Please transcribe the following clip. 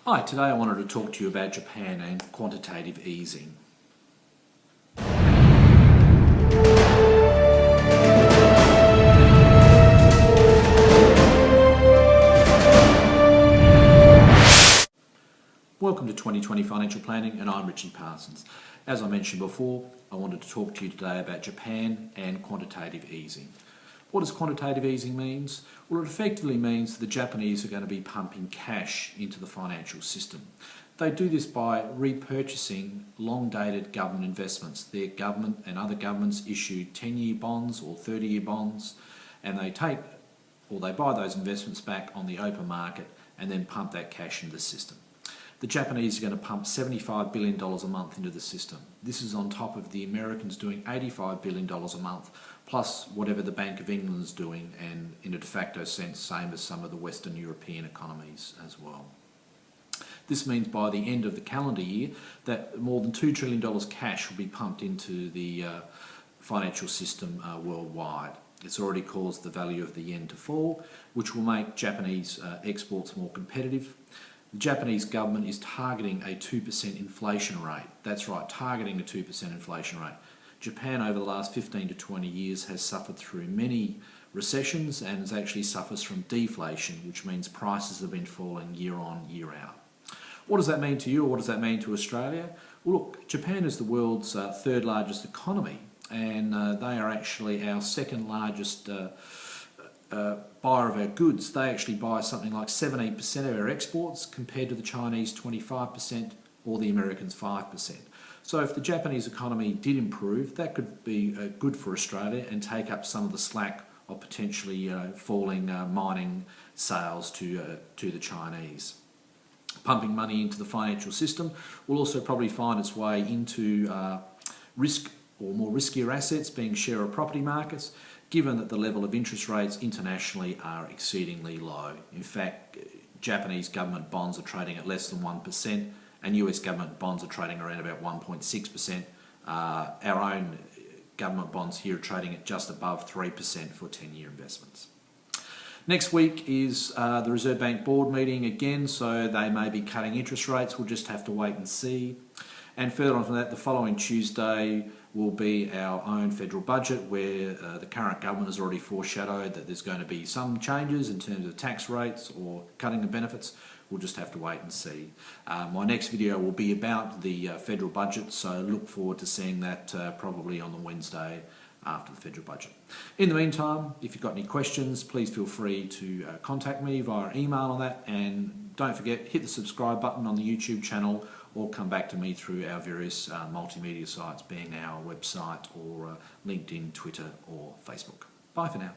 Hi, today I wanted to talk to you about Japan and quantitative easing. Welcome to 2020 Financial Planning, and I'm Richie Parsons. As I mentioned before, I wanted to talk to you today about Japan and quantitative easing. What does quantitative easing mean? Well, it effectively means the Japanese are going to be pumping cash into the financial system. They do this by repurchasing long-dated government investments. Their government and other governments issue 10-year bonds or 30-year bonds, and they buy those investments back on the open market and then pump that cash into the system. The Japanese are going to pump $75 billion a month into the system. This is on top of the Americans doing $85 billion a month, plus whatever the Bank of England is doing, and in a de facto sense, same as some of the Western European economies as well. This means by the end of the calendar year that more than $2 trillion cash will be pumped into the financial system worldwide. It's already caused the value of the yen to fall, which will make Japanese exports more competitive. The Japanese government is targeting a 2% inflation rate. That's right, targeting a 2% inflation rate. Japan over the last 15 to 20 years has suffered through many recessions and has actually suffers from deflation, which means prices have been falling year on, year out. What does that mean to you, or what does that mean to Australia? Well, look, Japan is the world's third largest economy, and they are actually our second largest buyer of our goods. They actually buy something like 17% of our exports compared to the Chinese 25% or the Americans 5%. So if the Japanese economy did improve, that could be good for Australia and take up some of the slack of potentially falling mining sales to the Chinese. Pumping money into the financial system will also probably find its way into risk or more riskier assets, being share of property markets, given that the level of interest rates internationally are exceedingly low. In fact, Japanese government bonds are trading at less than 1%, and US government bonds are trading around about 1.6%. Our own government bonds here are trading at just above 3% for 10-year investments. Next week is the Reserve Bank board meeting again, so they may be cutting interest rates. We'll just have to wait and see. And further on from that, the following Tuesday will be our own federal budget, where the current government has already foreshadowed that there's going to be some changes in terms of tax rates or cutting of benefits. We'll just have to wait and see. My next video will be about the federal budget, so look forward to seeing that probably on the Wednesday after the federal budget. In the meantime, if you've got any questions, please feel free to contact me via email on that, and don't forget, hit the subscribe button on the YouTube channel, or come back to me through our various multimedia sites, being our website or LinkedIn, Twitter or Facebook. Bye for now.